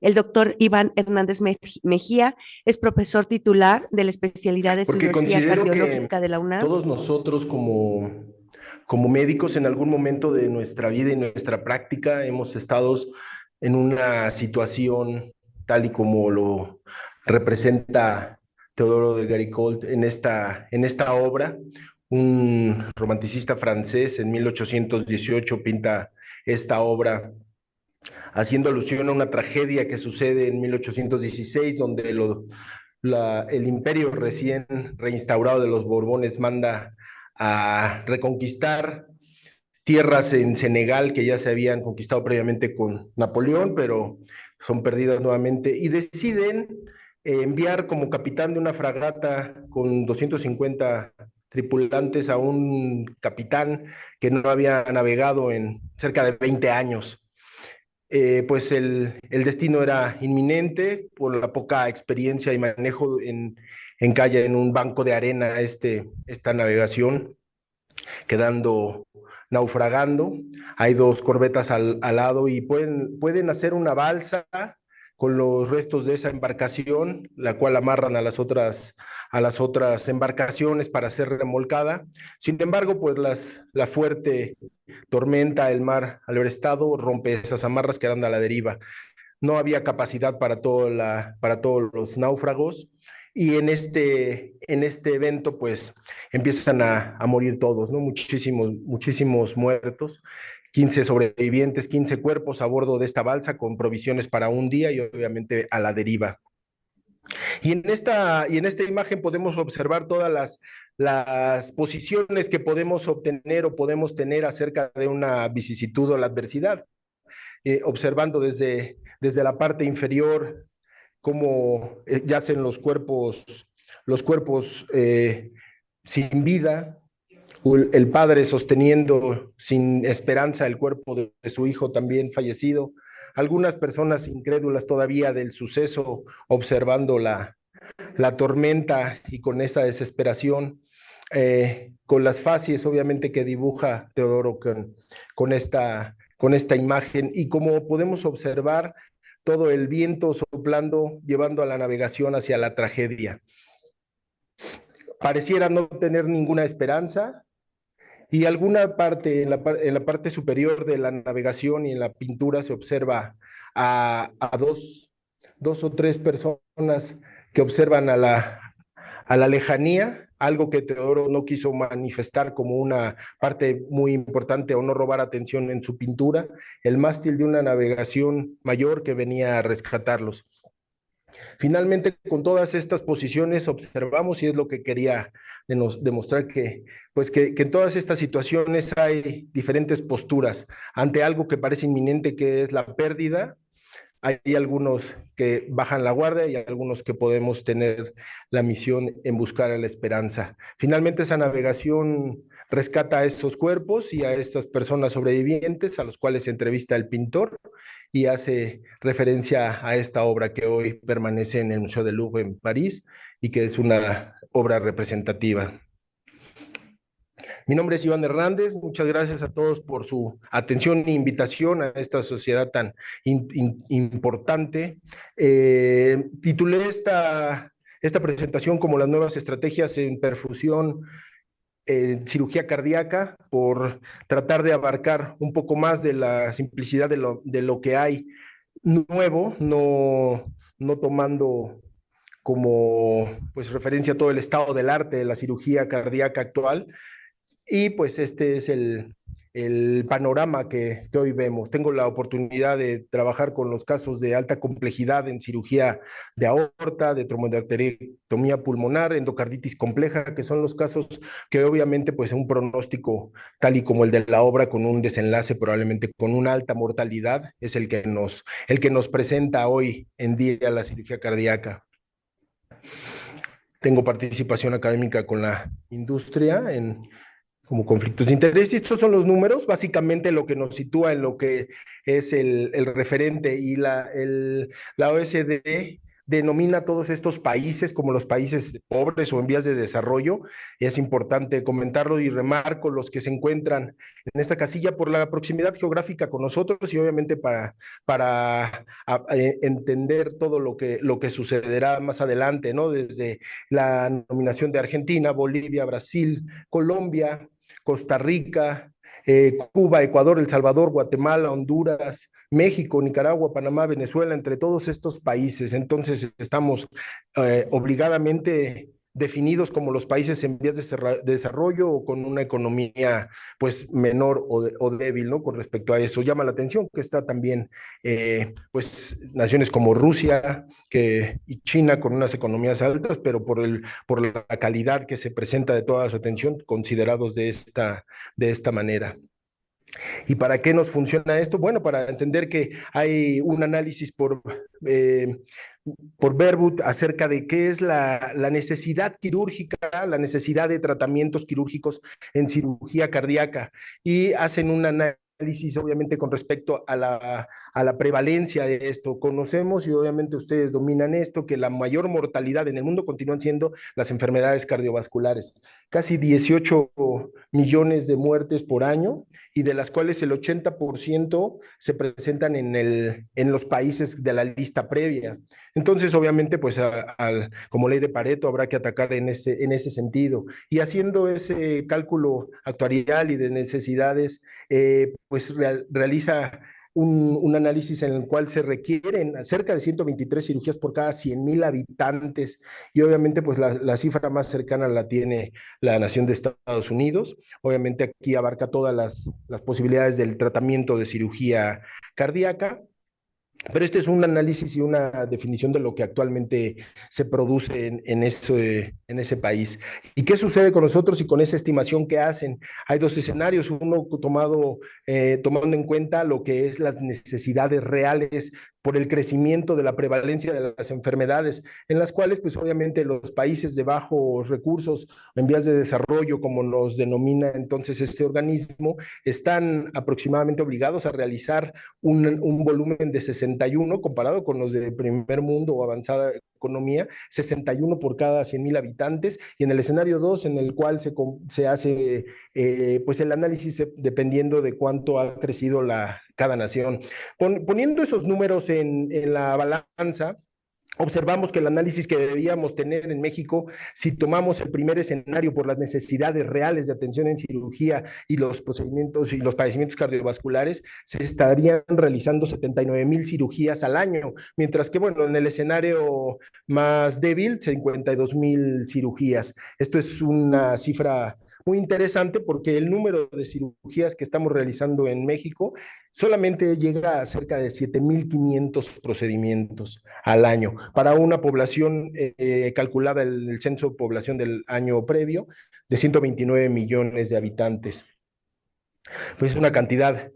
El doctor Iván Hernández Mejía es profesor titular de la especialidad de Porque cirugía considero que cardiológica de la UNAM. todos nosotros como médicos en algún momento de nuestra vida y nuestra práctica hemos estado en una situación tal y como lo representa Teodoro de Géricault en esta obra. Un romanticista francés en 1818 pinta esta obra haciendo alusión a una tragedia que sucede en 1816, donde el imperio recién reinstaurado de los Borbones manda a reconquistar tierras en Senegal que ya se habían conquistado previamente con Napoleón, pero son perdidas nuevamente, y deciden enviar como capitán de una fragata con 250 tripulantes a un capitán que no había navegado en cerca de 20 años. Pues el destino era inminente por la poca experiencia y manejo en calle, en un banco de arena, esta navegación, quedando naufragando. Hay dos corbetas al lado y pueden hacer una balsa con los restos de esa embarcación, la cual amarran a las otras embarcaciones para ser remolcada. Sin embargo, pues la fuerte tormenta, el mar al haber estado, rompe esas amarras que eran a la deriva. No había capacidad para todos los náufragos, y en este evento pues empiezan a morir todos, ¿no? Muchísimos muertos, 15 sobrevivientes, 15 cuerpos a bordo de esta balsa con provisiones para un día y obviamente a la deriva. Y en esta imagen podemos observar todas las posiciones que podemos obtener o podemos tener acerca de una vicisitud o la adversidad, observando desde la parte inferior cómo yacen los cuerpos sin vida, el padre sosteniendo sin esperanza el cuerpo de su hijo también fallecido, algunas personas incrédulas todavía del suceso observando la tormenta y con esa desesperación, con las facies obviamente que dibuja Teodoro con esta imagen, y como podemos observar todo el viento soplando, llevando a la navegación hacia la tragedia. Pareciera no tener ninguna esperanza, y alguna parte, en la parte superior de la navegación y en la pintura se observa a dos o tres personas que observan a la lejanía, algo que Teodoro no quiso manifestar como una parte muy importante o no robar atención en su pintura, el mástil de una navegación mayor que venía a rescatarlos. Finalmente, con todas estas posiciones observamos, y es lo que quería demostrar, que en todas estas situaciones hay diferentes posturas ante algo que parece inminente, que es la pérdida. Hay algunos que bajan la guardia y algunos que podemos tener la misión en buscar a la esperanza. Finalmente, esa navegación rescata a esos cuerpos y a estas personas sobrevivientes a los cuales se entrevista el pintor y hace referencia a esta obra que hoy permanece en el Museo del Louvre en París y que es una obra representativa. Mi nombre es Iván Hernández, muchas gracias a todos por su atención e invitación a esta sociedad tan importante. Titulé esta presentación como las nuevas estrategias en perfusión, cirugía cardíaca, por tratar de abarcar un poco más de la simplicidad de lo que hay nuevo, no tomando como pues referencia todo el estado del arte de la cirugía cardíaca actual, y pues este es el panorama que hoy vemos. Tengo la oportunidad de trabajar con los casos de alta complejidad en cirugía de aorta, de tromboembectomía pulmonar, endocarditis compleja, que son los casos que obviamente pues un pronóstico tal y como el de la obra, con un desenlace probablemente con una alta mortalidad, es el que nos presenta hoy en día la cirugía cardíaca. Tengo participación académica con la industria como conflictos de interés, y estos son los números, básicamente lo que nos sitúa en lo que es el referente, y la OSD denomina a todos estos países como los países pobres o en vías de desarrollo. Es importante comentarlo y remarco los que se encuentran en esta casilla por la proximidad geográfica con nosotros y obviamente para entender todo lo que sucederá más adelante, ¿no? Desde la nominación de Argentina, Bolivia, Brasil, Colombia, Costa Rica, Cuba, Ecuador, El Salvador, Guatemala, Honduras, México, Nicaragua, Panamá, Venezuela, entre todos estos países. Entonces estamos obligadamente definidos como los países en vías de desarrollo o con una economía pues menor o débil, ¿no? Con respecto a eso. Llama la atención que está también pues naciones como Rusia y China con unas economías altas, pero por la calidad que se presenta de toda su atención, considerados de esta manera. ¿Y para qué nos funciona esto? Bueno, para entender que hay un análisis por Verwood acerca de qué es la necesidad quirúrgica, la necesidad de tratamientos quirúrgicos en cirugía cardíaca y hacen un análisis obviamente con respecto a la prevalencia de esto. Conocemos y obviamente ustedes dominan esto, que la mayor mortalidad en el mundo continúan siendo las enfermedades cardiovasculares. Casi 18 millones de muertes por año y de las cuales el 80% se presentan en los países de la lista previa. Entonces, obviamente, pues como ley de Pareto habrá que atacar en ese sentido. Y haciendo ese cálculo actuarial y de necesidades, pues realiza un análisis en el cual se requieren cerca de 123 cirugías por cada 100,000 habitantes y obviamente pues la cifra más cercana la tiene la nación de Estados Unidos. Obviamente aquí abarca todas las posibilidades del tratamiento de cirugía cardíaca. Pero este es un análisis y una definición de lo que actualmente se produce en ese país. ¿Y qué sucede con nosotros y con esa estimación que hacen? Hay dos escenarios, uno tomando en cuenta lo que es las necesidades reales por el crecimiento de la prevalencia de las enfermedades, en las cuales pues obviamente los países de bajos recursos, en vías de desarrollo, como nos denomina entonces este organismo, están aproximadamente obligados a realizar un volumen de 61 comparado con los de primer mundo o avanzada economía, 61 por cada 100,000 habitantes, y en el escenario 2, en el cual se hace pues el análisis dependiendo de cuánto ha crecido cada nación. Poniendo esos números en la balanza, observamos que el análisis que debíamos tener en México, si tomamos el primer escenario por las necesidades reales de atención en cirugía y los procedimientos y los padecimientos cardiovasculares, se estarían realizando 79,000 cirugías al año, mientras que, bueno, en el escenario más débil, 52,000 cirugías. Esto es una cifra muy interesante porque el número de cirugías que estamos realizando en México solamente llega a cerca de 7,500 procedimientos al año para una población calculada en el censo de población del año previo de 129 millones de habitantes. Pues es una cantidad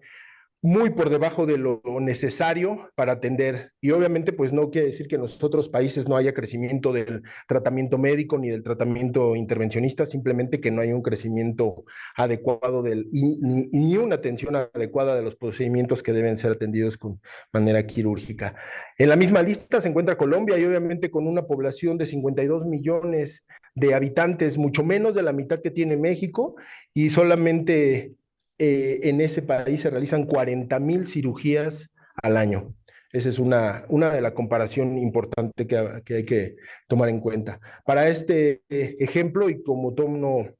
muy por debajo de lo necesario para atender. Y obviamente, pues no quiere decir que en los otros países no haya crecimiento del tratamiento médico ni del tratamiento intervencionista, simplemente que no hay un crecimiento adecuado ni una atención adecuada de los procedimientos que deben ser atendidos con manera quirúrgica. En la misma lista se encuentra Colombia y obviamente con una población de 52 millones de habitantes, mucho menos de la mitad que tiene México, y solamente en ese país se realizan 40,000 cirugías al año. Esa es una de la comparación importante que hay que tomar en cuenta. Para este ejemplo y como tono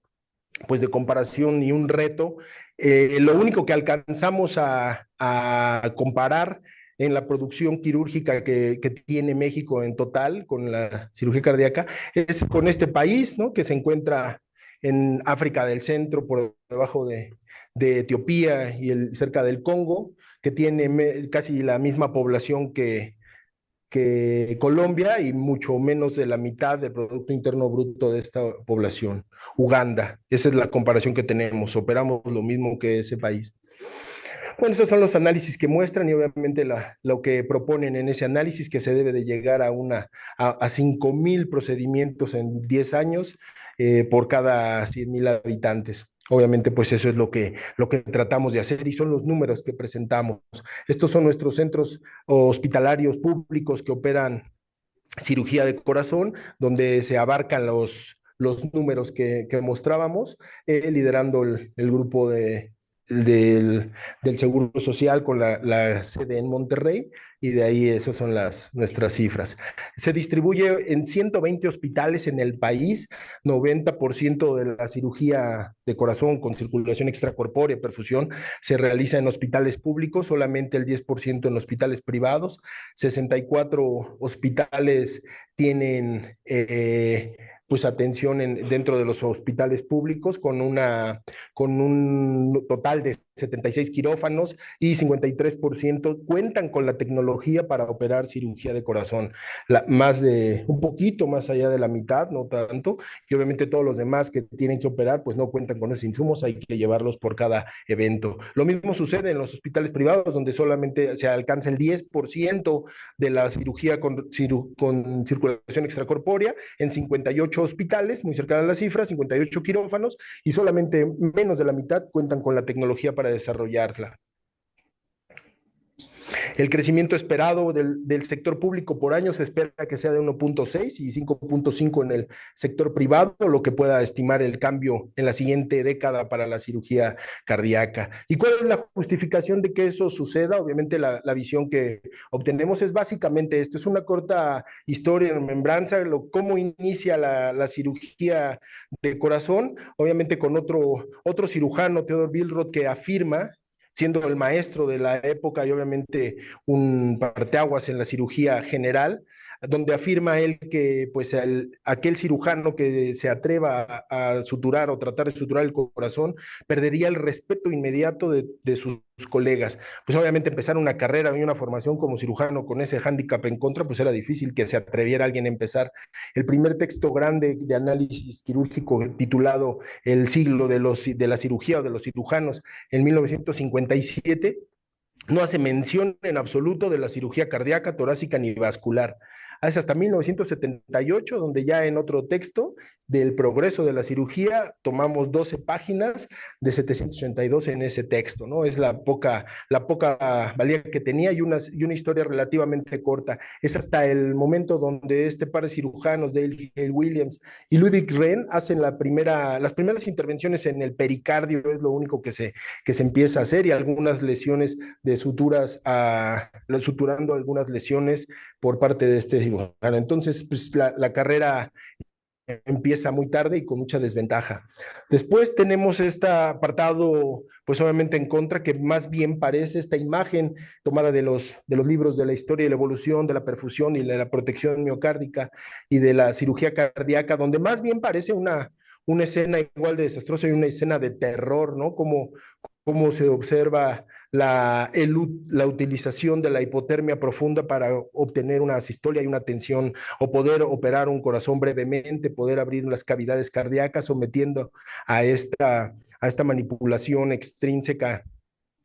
pues de comparación y un reto, lo único que alcanzamos a comparar en la producción quirúrgica que tiene México en total con la cirugía cardíaca es con este país, ¿no? Que se encuentra en África del Centro, por debajo de Etiopía y cerca del Congo, que tiene casi la misma población que Colombia y mucho menos de la mitad del Producto Interno Bruto de esta población. Uganda, esa es la comparación que tenemos, operamos lo mismo que ese país. Bueno, estos son los análisis que muestran y obviamente lo que proponen en ese análisis, que se debe de llegar a 5,000 procedimientos en 10 años por cada 100,000 habitantes. Obviamente, pues eso es lo que tratamos de hacer y son los números que presentamos. Estos son nuestros centros hospitalarios públicos que operan cirugía de corazón, donde se abarcan los números que mostrábamos, liderando el grupo del, del Seguro Social con la sede en Monterrey, y de ahí esas son nuestras cifras. Se distribuye en 120 hospitales en el país, 90% de la cirugía de corazón con circulación extracorpórea, perfusión, se realiza en hospitales públicos, solamente el 10% en hospitales privados, 64 hospitales tienen pues atención dentro de los hospitales públicos con un total de 76 quirófanos, y 53% cuentan con la tecnología para operar cirugía de corazón. Un poquito más allá de la mitad, no tanto, y obviamente todos los demás que tienen que operar pues no cuentan con esos insumos, hay que llevarlos por cada evento. Lo mismo sucede en los hospitales privados, donde solamente se alcanza el 10% de la cirugía con circulación extracorpórea en 58 hospitales, muy cercana a la cifra, 58 quirófanos, y solamente menos de la mitad cuentan con la tecnología para desarrollarla. El crecimiento esperado del sector público por año se espera que sea de 1.6 y 5.5 en el sector privado, lo que pueda estimar el cambio en la siguiente década para la cirugía cardíaca. ¿Y cuál es la justificación de que eso suceda? Obviamente la visión que obtenemos es básicamente esto, es una corta historia en membranza, cómo inicia la cirugía de corazón, obviamente con otro cirujano, Theodor Billroth, que afirma, siendo el maestro de la época y obviamente un parteaguas en la cirugía general, donde afirma él que pues aquel cirujano que se atreva a suturar o tratar de suturar el corazón perdería el respeto inmediato de sus colegas. Pues obviamente empezar una carrera y una formación como cirujano con ese hándicap en contra, pues era difícil que se atreviera alguien a empezar. El primer texto grande de análisis quirúrgico titulado El siglo de la cirugía o de los cirujanos en 1957 no hace mención en absoluto de la cirugía cardíaca, torácica ni vascular. Es hasta 1978, donde ya en otro texto del progreso de la cirugía tomamos 12 páginas de 782 en ese texto, ¿no? Es la poca valía que tenía y una historia relativamente corta. Es hasta el momento donde este par de cirujanos, Dale Williams y Ludwig Renn, hacen las primeras intervenciones en el pericardio, es lo único que se empieza a hacer, y algunas lesiones de suturando algunas lesiones por parte de este cirujano. Entonces, pues la carrera empieza muy tarde y con mucha desventaja. Después tenemos este apartado, pues obviamente en contra, que más bien parece esta imagen tomada de los libros de la historia y la evolución de la perfusión y de la protección miocárdica y de la cirugía cardíaca, donde más bien parece una escena igual de desastrosa y una escena de terror, ¿no? Cómo se observa la utilización de la hipotermia profunda para obtener una sistolia y una tensión, o poder operar un corazón brevemente, poder abrir las cavidades cardíacas sometiendo a esta manipulación extrínseca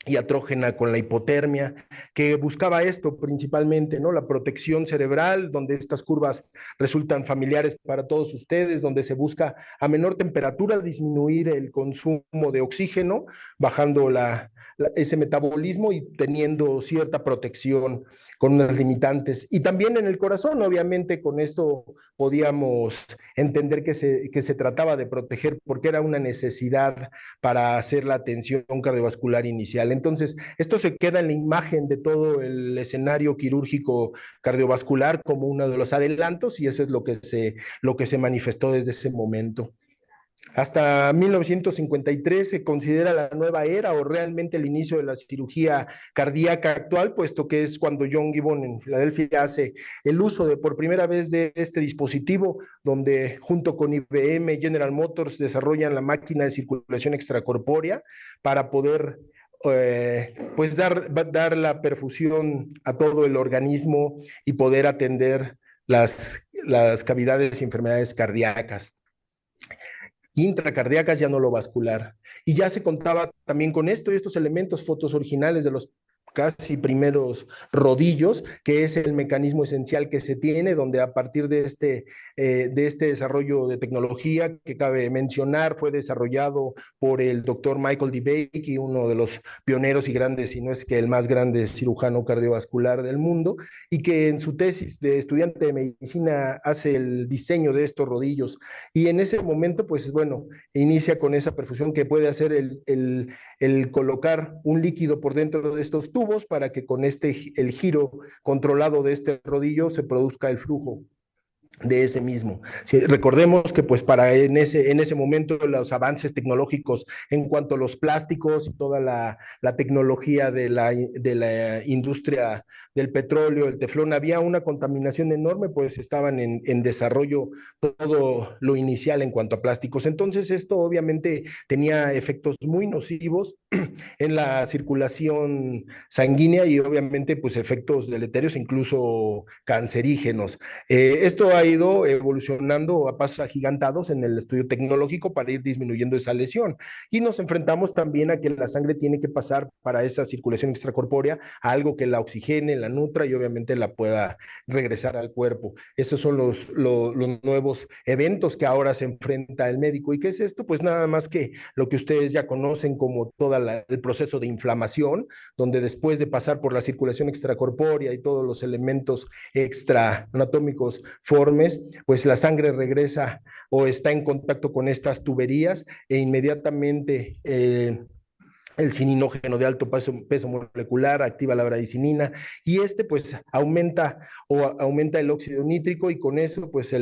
y atrógena con la hipotermia, que buscaba esto principalmente, ¿no? La protección cerebral, donde estas curvas resultan familiares para todos ustedes, donde se busca a menor temperatura disminuir el consumo de oxígeno, bajando ese metabolismo y teniendo cierta protección con unas limitantes. Y también en el corazón, obviamente, con esto podíamos entender que se trataba de proteger porque era una necesidad para hacer la atención cardiovascular inicial. Entonces, esto se queda en la imagen de todo el escenario quirúrgico cardiovascular como uno de los adelantos, y eso es lo que se manifestó desde ese momento. Hasta 1953 se considera la nueva era o realmente el inicio de la cirugía cardíaca actual, puesto que es cuando John Gibbon en Filadelfia hace el uso por primera vez de este dispositivo, donde junto con IBM y General Motors desarrollan la máquina de circulación extracorpórea para poder pues dar la perfusión a todo el organismo y poder atender las cavidades y enfermedades cardíacas intracardíacas, ya no lo vascular. Y ya se contaba también con esto y estos elementos, fotos originales de los casi primeros rodillos, que es el mecanismo esencial que se tiene, donde a partir de este desarrollo de tecnología que cabe mencionar, fue desarrollado por el doctor Michael DeBakey, uno de los pioneros y grandes, si no es que el más grande cirujano cardiovascular del mundo, y que en su tesis de estudiante de medicina hace el diseño de estos rodillos. Y en ese momento, pues bueno, inicia con esa perfusión que puede hacer el colocar un líquido por dentro de estos tubos para que con el giro controlado de este rodillo se produzca el flujo de ese mismo. Sí, recordemos que pues para en ese momento los avances tecnológicos en cuanto a los plásticos y toda la tecnología de la industria del petróleo, el teflón, había una contaminación enorme, pues estaban en desarrollo todo lo inicial en cuanto a plásticos. Entonces esto obviamente tenía efectos muy nocivos en la circulación sanguínea y obviamente pues efectos deleterios, incluso cancerígenos. Esto ha ido evolucionando a pasos agigantados en el estudio tecnológico para ir disminuyendo esa lesión. Y nos enfrentamos también a que la sangre tiene que pasar para esa circulación extracorpórea a algo que la oxigene, la nutra y obviamente la pueda regresar al cuerpo. Esos son los nuevos eventos que ahora se enfrenta el médico. ¿Y qué es esto? Pues nada más que lo que ustedes ya conocen como todo el proceso de inflamación, donde después de pasar por la circulación extracorpórea y todos los elementos extra anatómicos formes, pues la sangre regresa o está en contacto con estas tuberías e inmediatamente el cininógeno de alto peso molecular activa la bradicinina y pues aumenta el óxido nítrico y con eso pues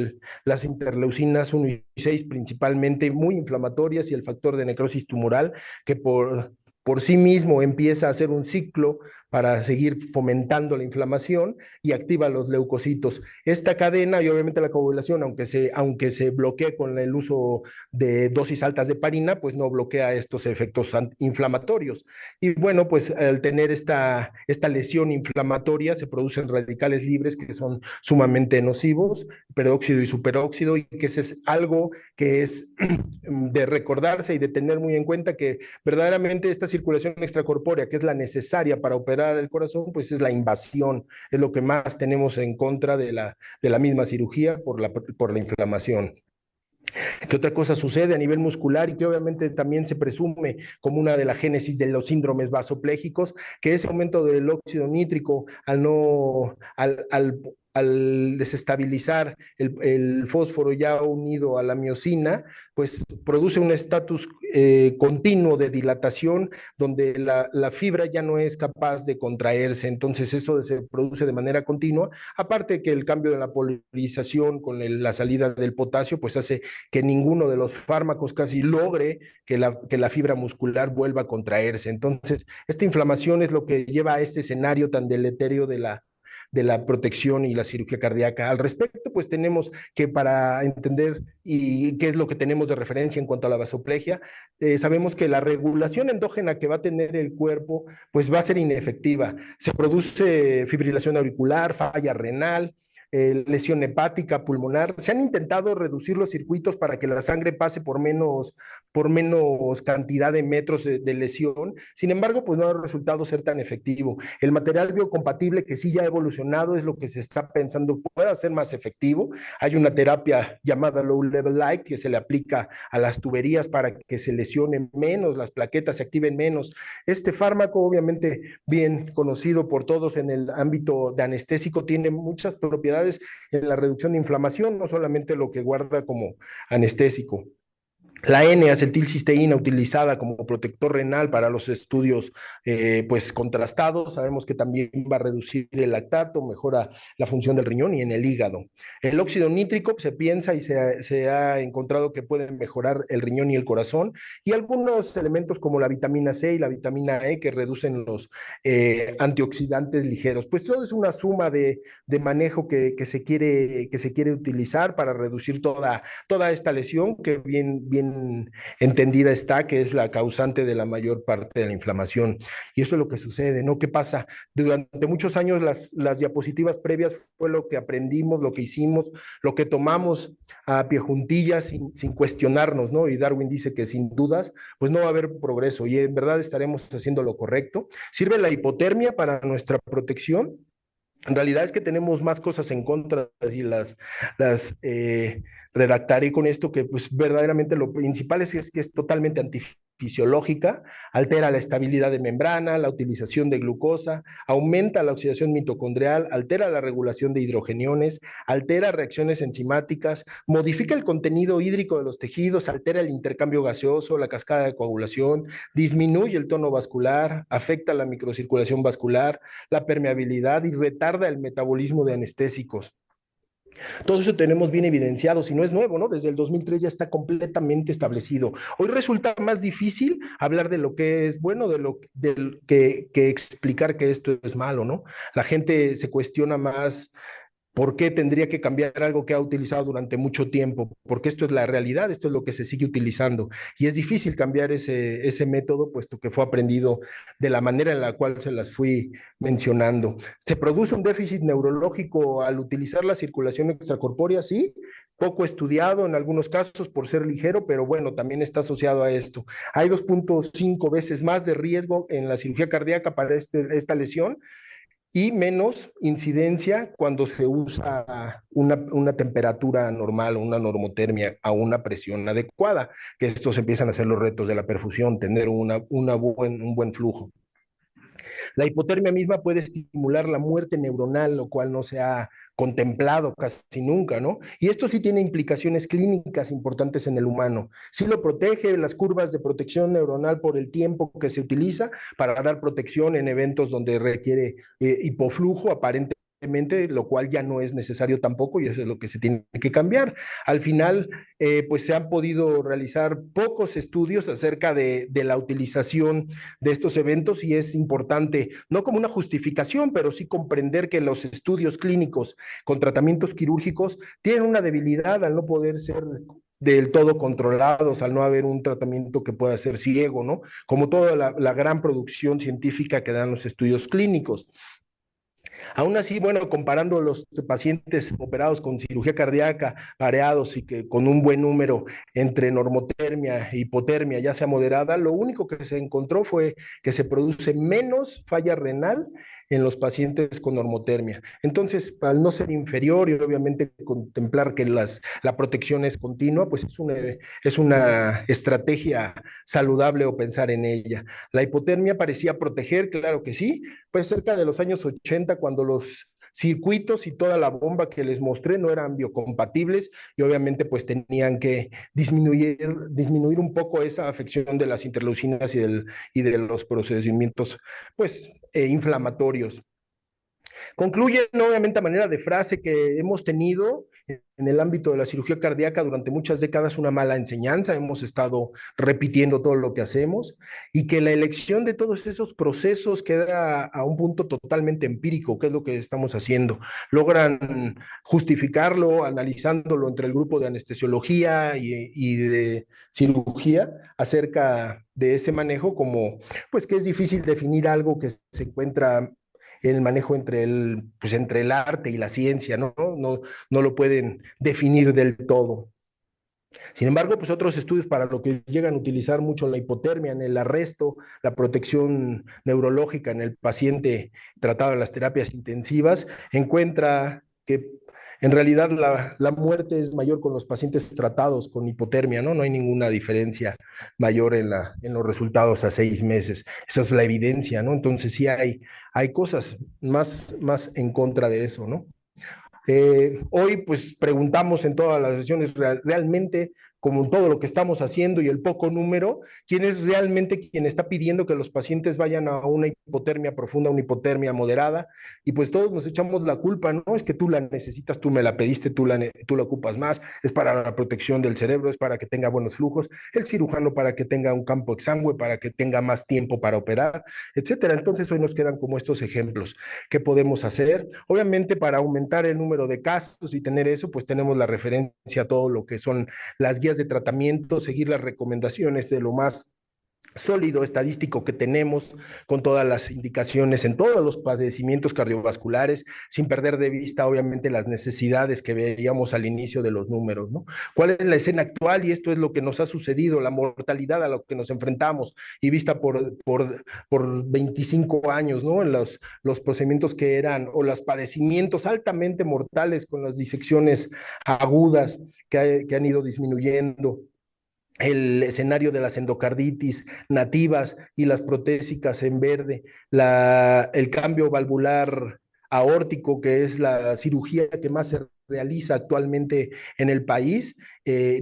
las interleucinas 1 y 6 principalmente muy inflamatorias y el factor de necrosis tumoral que por sí mismo empieza a hacer un ciclo para seguir fomentando la inflamación y activa los leucocitos. Esta cadena y obviamente la coagulación, aunque se bloquee con el uso de dosis altas de heparina, pues no bloquea estos efectos inflamatorios. Y bueno, pues al tener esta lesión inflamatoria se producen radicales libres que son sumamente nocivos, peróxido y superóxido, y que ese es algo que es de recordarse y de tener muy en cuenta que verdaderamente esta circulación extracorpórea, que es la necesaria para operar el corazón, pues es la invasión, es lo que más tenemos en contra de la misma cirugía por la inflamación. ¿Qué otra cosa sucede a nivel muscular y que obviamente también se presume como una de la génesis de los síndromes vasopléjicos, que ese aumento del óxido nítrico al desestabilizar el fósforo ya unido a la miosina, pues produce un estatus continuo de dilatación donde la fibra ya no es capaz de contraerse, entonces eso se produce de manera continua, aparte que el cambio de la polarización con la salida del potasio, pues hace que ninguno de los fármacos casi logre que la fibra muscular vuelva a contraerse. Entonces, esta inflamación es lo que lleva a este escenario tan deleterio de la protección y la cirugía cardíaca. Al respecto, pues tenemos que para entender y qué es lo que tenemos de referencia en cuanto a la vasoplegia, sabemos que la regulación endógena que va a tener el cuerpo, pues va a ser inefectiva. Se produce fibrilación auricular, falla renal, lesión hepática, pulmonar. Se han intentado reducir los circuitos para que la sangre pase por menos cantidad de metros de lesión. Sin embargo, pues no ha resultado ser tan efectivo. El material biocompatible que sí ya ha evolucionado es lo que se está pensando pueda ser más efectivo. Hay una terapia llamada Low Level Light que se le aplica a las tuberías para que se lesionen menos, las plaquetas se activen menos. Este fármaco, obviamente bien conocido por todos en el ámbito de anestésico, tiene muchas propiedades en la reducción de inflamación, no solamente lo que guarda como anestésico. La N-acetilcisteína utilizada como protector renal para los estudios pues contrastados, sabemos que también va a reducir el lactato, mejora la función del riñón y en el hígado. El óxido nítrico se piensa y se ha encontrado que puede mejorar el riñón y el corazón y algunos elementos como la vitamina C y la vitamina E que reducen los antioxidantes ligeros. Pues todo es una suma de manejo que se quiere utilizar para reducir toda esta lesión que bien bien entendida está, que es la causante de la mayor parte de la inflamación. Y eso es lo que sucede, ¿no? ¿Qué pasa? Durante muchos años las diapositivas previas fue lo que aprendimos, lo que hicimos, lo que tomamos a pie juntillas sin cuestionarnos, ¿no? Y Darwin dice que sin dudas, pues no va a haber progreso y en verdad estaremos haciendo lo correcto. ¿Sirve la hipotermia para nuestra protección? En realidad es que tenemos más cosas en contra y las redactaré con esto, que pues verdaderamente lo principal es que es totalmente antifisiológica, altera la estabilidad de membrana, la utilización de glucosa, aumenta la oxidación mitocondrial, altera la regulación de hidrogeniones, altera reacciones enzimáticas, modifica el contenido hídrico de los tejidos, altera el intercambio gaseoso, la cascada de coagulación, disminuye el tono vascular, afecta la microcirculación vascular, la permeabilidad y retarda el metabolismo de anestésicos. Todo eso tenemos bien evidenciado, si no es nuevo, ¿no? Desde el 2003 ya está completamente establecido. Hoy resulta más difícil hablar de lo que es bueno, que explicar que esto es malo, ¿no? La gente se cuestiona más ¿por qué tendría que cambiar algo que ha utilizado durante mucho tiempo? Porque esto es la realidad, esto es lo que se sigue utilizando. Y es difícil cambiar ese método, puesto que fue aprendido de la manera en la cual se las fui mencionando. ¿Se produce un déficit neurológico al utilizar la circulación extracorpórea? Sí, poco estudiado en algunos casos por ser ligero, pero bueno, también está asociado a esto. Hay 2.5 veces más de riesgo en la cirugía cardíaca para esta lesión y menos incidencia cuando se usa una temperatura normal o una normotermia a una presión adecuada, que estos empiezan a ser los retos de la perfusión, tener un buen flujo. La hipotermia misma puede estimular la muerte neuronal, lo cual no se ha contemplado casi nunca, ¿no? Y esto sí tiene implicaciones clínicas importantes en el humano. Sí lo protege las curvas de protección neuronal por el tiempo que se utiliza para dar protección en eventos donde requiere hipoflujo aparente, lo cual ya no es necesario tampoco y eso es lo que se tiene que cambiar. Al final, pues se han podido realizar pocos estudios acerca de la utilización de estos eventos y es importante, no como una justificación, pero sí comprender que los estudios clínicos con tratamientos quirúrgicos tienen una debilidad al no poder ser del todo controlados, al no haber un tratamiento que pueda ser ciego, ¿no? Como toda la gran producción científica que dan los estudios clínicos. Aún así, bueno, comparando los pacientes operados con cirugía cardíaca, pareados y que con un buen número entre normotermia e hipotermia, ya sea moderada, lo único que se encontró fue que se produce menos falla renal en los pacientes con normotermia. Entonces, al no ser inferior y obviamente contemplar que la protección es continua, pues es una estrategia saludable o pensar en ella. La hipotermia parecía proteger, claro que sí, pues cerca de los años 80, cuando los circuitos y toda la bomba que les mostré no eran biocompatibles y obviamente pues tenían que disminuir un poco esa afección de las interleucinas y de los procedimientos pues inflamatorios. Concluyen, obviamente, a manera de frase que hemos tenido en el ámbito de la cirugía cardíaca durante muchas décadas una mala enseñanza, hemos estado repitiendo todo lo que hacemos y que la elección de todos esos procesos queda a un punto totalmente empírico, que es lo que estamos haciendo. Logran justificarlo analizándolo entre el grupo de anestesiología y de cirugía acerca de ese manejo como, pues que es difícil definir algo que se encuentra el manejo pues entre el arte y la ciencia, ¿no? No lo pueden definir del todo. Sin embargo, pues otros estudios para lo que llegan a utilizar mucho la hipotermia en el arresto, la protección neurológica en el paciente tratado en las terapias intensivas, encuentra que en realidad la muerte es mayor con los pacientes tratados con hipotermia, ¿no? No hay ninguna diferencia mayor en los resultados a 6 meses. Esa es la evidencia, ¿no? Entonces sí hay cosas más en contra de eso, ¿no? Hoy pues preguntamos en todas las sesiones realmente, como todo lo que estamos haciendo y el poco número, quién es realmente quien está pidiendo que los pacientes vayan a una hipotermia profunda, una hipotermia moderada, y pues todos nos echamos la culpa, ¿no? Es que tú la necesitas, tú me la pediste, tú la ocupas más, es para la protección del cerebro, es para que tenga buenos flujos, el cirujano para que tenga un campo exangüe, para que tenga más tiempo para operar, etcétera. Entonces hoy nos quedan como estos ejemplos. ¿Qué podemos hacer? Obviamente para aumentar el número de casos y tener eso, pues tenemos la referencia a todo lo que son las guías de tratamiento, seguir las recomendaciones de lo más sólido estadístico que tenemos, con todas las indicaciones en todos los padecimientos cardiovasculares, sin perder de vista obviamente las necesidades que veíamos al inicio de los números, ¿no? ¿Cuál es la escena actual? Y esto es lo que nos ha sucedido, la mortalidad a lo que nos enfrentamos y vista por 25 años, ¿no? Los procedimientos que eran, o los padecimientos altamente mortales con las disecciones agudas que han ido disminuyendo, el escenario de las endocarditis nativas y las protésicas en verde, el cambio valvular aórtico, que es la cirugía que más se realiza actualmente en el país,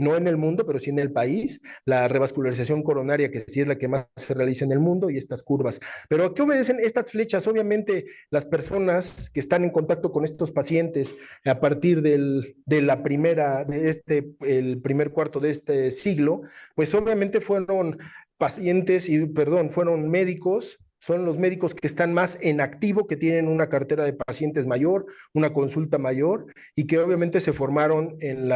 no en el mundo, pero sí en el país, la revascularización coronaria, que sí es la que más se realiza en el mundo, y estas curvas. Pero ¿a qué obedecen estas flechas? Obviamente las personas que están en contacto con estos pacientes a partir el primer cuarto de este siglo, pues obviamente fueron fueron médicos, son los médicos que están más en activo, que tienen una cartera de pacientes mayor, una consulta mayor, y que obviamente se formaron en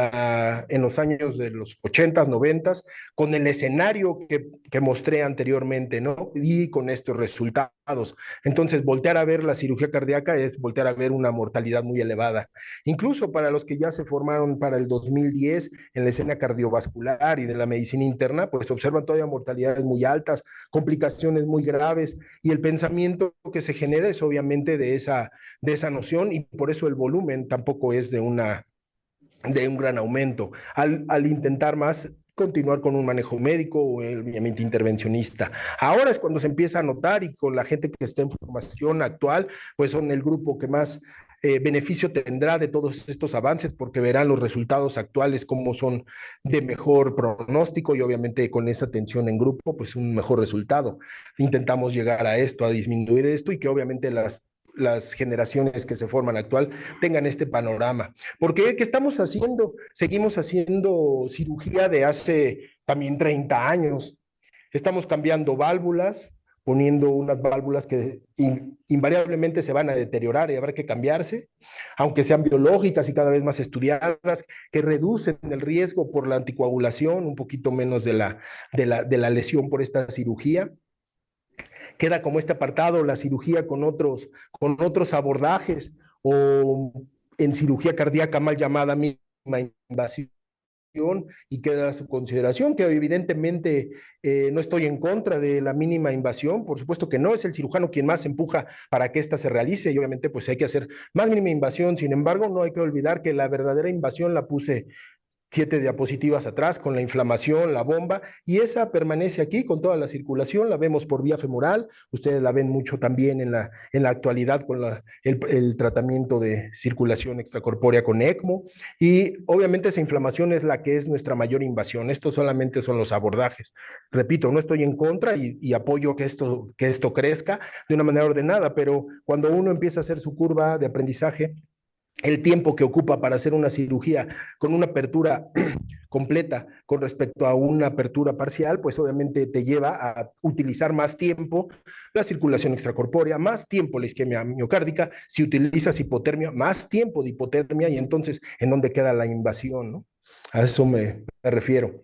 los años de los 80, 90, con el escenario que mostré anteriormente, ¿no? Y con estos resultados. Entonces, voltear a ver la cirugía cardíaca es voltear a ver una mortalidad muy elevada. Incluso para los que ya se formaron para el 2010 en la escena cardiovascular y de la medicina interna, pues observan todavía mortalidades muy altas, complicaciones muy graves, y el pensamiento que se genera es obviamente de esa noción, y por eso el volumen tampoco es de un gran aumento, al intentar más continuar con un manejo médico o obviamente intervencionista. Ahora es cuando se empieza a notar, y con la gente que está en formación actual, pues son el grupo que más beneficio tendrá de todos estos avances, porque verán los resultados actuales como son de mejor pronóstico, y obviamente con esa atención en grupo, pues un mejor resultado. Intentamos llegar a esto, a disminuir esto, y que obviamente las generaciones que se forman actual tengan este panorama. Porque ¿qué estamos haciendo? Seguimos haciendo cirugía de hace también 30 años. Estamos cambiando válvulas, poniendo unas válvulas que invariablemente se van a deteriorar y habrá que cambiarse, aunque sean biológicas y cada vez más estudiadas, que reducen el riesgo por la anticoagulación, un poquito menos de la lesión por esta cirugía. Queda como este apartado, la cirugía con otros abordajes, o en cirugía cardíaca mal llamada mínima invasión, y queda a su consideración, que evidentemente no estoy en contra de la mínima invasión, por supuesto que no, es el cirujano quien más empuja para que ésta se realice, y obviamente pues hay que hacer más mínima invasión. Sin embargo, no hay que olvidar que la verdadera invasión la puse 7 diapositivas atrás, con la inflamación, la bomba, y esa permanece aquí con toda la circulación. La vemos por vía femoral, ustedes la ven mucho también en la actualidad con el tratamiento de circulación extracorpórea con ECMO, y obviamente esa inflamación es la que es nuestra mayor invasión. Estos solamente son los abordajes. Repito, no estoy en contra, y apoyo que esto crezca de una manera ordenada, pero cuando uno empieza a hacer su curva de aprendizaje, el tiempo que ocupa para hacer una cirugía con una apertura completa con respecto a una apertura parcial, pues obviamente te lleva a utilizar más tiempo la circulación extracorpórea, más tiempo la isquemia miocárdica. Si utilizas hipotermia, más tiempo de hipotermia, y entonces, ¿en dónde queda la invasión, no? A eso me refiero.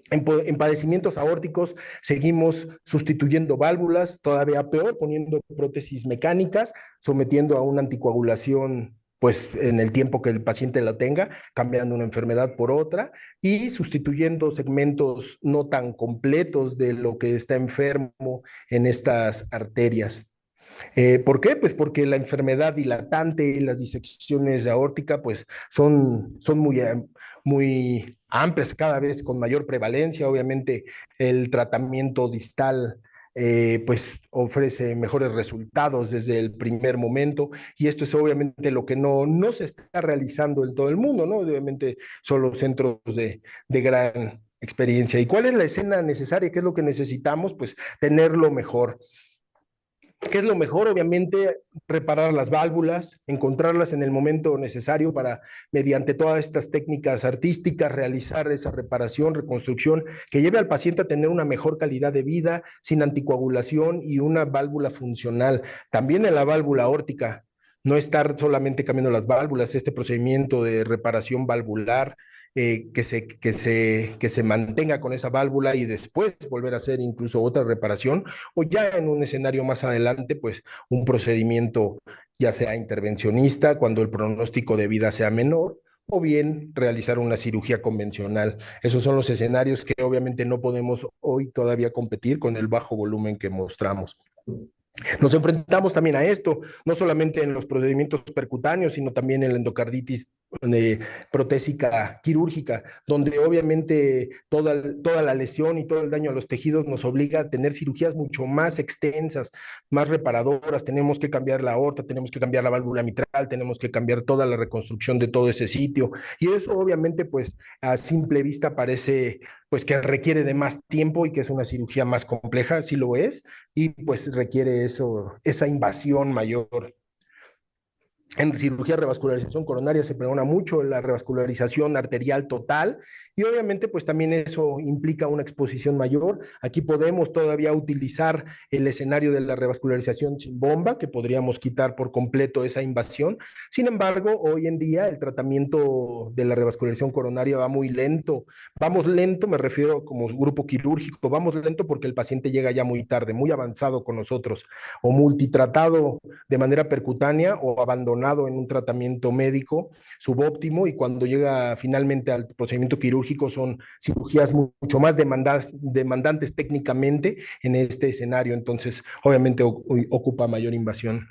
En padecimientos aórticos seguimos sustituyendo válvulas, todavía peor, poniendo prótesis mecánicas, sometiendo a una anticoagulación pues en el tiempo que el paciente la tenga, cambiando una enfermedad por otra, y sustituyendo segmentos no tan completos de lo que está enfermo en estas arterias. ¿Por qué? Pues porque la enfermedad dilatante y las disecciones de aórtica pues son muy amplias, cada vez con mayor prevalencia. Obviamente el tratamiento distal pues ofrece mejores resultados desde el primer momento, y esto es obviamente lo que no se está realizando en todo el mundo, ¿no? Obviamente son los centros de gran experiencia. ¿Y cuál es la escena necesaria? ¿Qué es lo que necesitamos? Pues tenerlo mejor. ¿Qué es lo mejor? Obviamente, reparar las válvulas, encontrarlas en el momento necesario para, mediante todas estas técnicas artísticas, realizar esa reparación, reconstrucción, que lleve al paciente a tener una mejor calidad de vida, sin anticoagulación y una válvula funcional. También en la válvula aórtica, no estar solamente cambiando las válvulas, este procedimiento de reparación valvular que se mantenga con esa válvula y después volver a hacer incluso otra reparación, o ya en un escenario más adelante, pues un procedimiento ya sea intervencionista cuando el pronóstico de vida sea menor, o bien realizar una cirugía convencional. Esos son los escenarios que obviamente no podemos hoy todavía competir con el bajo volumen que mostramos. Nos enfrentamos también a esto, no solamente en los procedimientos percutáneos, sino también en la endocarditis protésica quirúrgica, donde obviamente toda la lesión y todo el daño a los tejidos nos obliga a tener cirugías mucho más extensas, más reparadoras. Tenemos que cambiar la aorta, tenemos que cambiar la válvula mitral, tenemos que cambiar toda la reconstrucción de todo ese sitio. Y eso obviamente pues a simple vista parece pues que requiere de más tiempo y que es una cirugía más compleja, sí lo es, y pues requiere esa invasión mayor. En cirugía de revascularización coronaria se pregona mucho la revascularización arterial total y obviamente pues también eso implica una exposición mayor. Aquí podemos todavía utilizar el escenario de la revascularización sin bomba, que podríamos quitar por completo esa invasión. Sin embargo, hoy en día el tratamiento de la revascularización coronaria va muy lento. Vamos lento, me refiero como grupo quirúrgico, vamos lento porque el paciente llega ya muy tarde, muy avanzado con nosotros, o multitratado de manera percutánea o abandonado en un tratamiento médico subóptimo, y cuando llega finalmente al procedimiento quirúrgico son cirugías mucho más demandantes técnicamente en este escenario, entonces obviamente ocupa mayor invasión.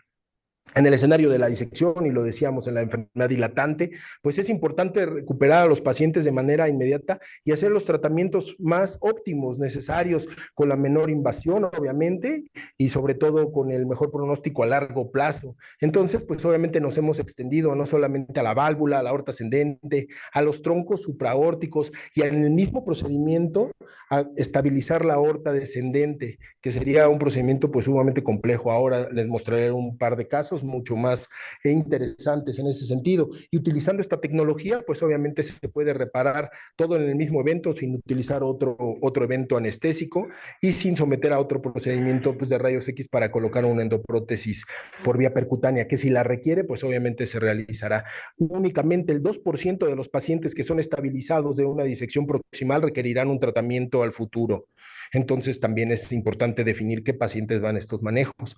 En el escenario de la disección, y lo decíamos en la enfermedad dilatante, pues es importante recuperar a los pacientes de manera inmediata y hacer los tratamientos más óptimos, necesarios, con la menor invasión, obviamente, y sobre todo con el mejor pronóstico a largo plazo. Entonces, pues obviamente nos hemos extendido no solamente a la válvula, a la aorta ascendente, a los troncos supraórticos y en el mismo procedimiento a estabilizar la aorta descendente, que sería un procedimiento pues sumamente complejo. Ahora les mostraré un par de casos mucho más interesantes en ese sentido. Y utilizando esta tecnología, pues obviamente se puede reparar todo en el mismo evento sin utilizar otro evento anestésico y sin someter a otro procedimiento pues, de rayos X para colocar una endoprótesis por vía percutánea, que si la requiere, pues obviamente se realizará. Únicamente el 2% de los pacientes que son estabilizados de una disección proximal requerirán un tratamiento al futuro. Entonces también es importante definir qué pacientes van a estos manejos.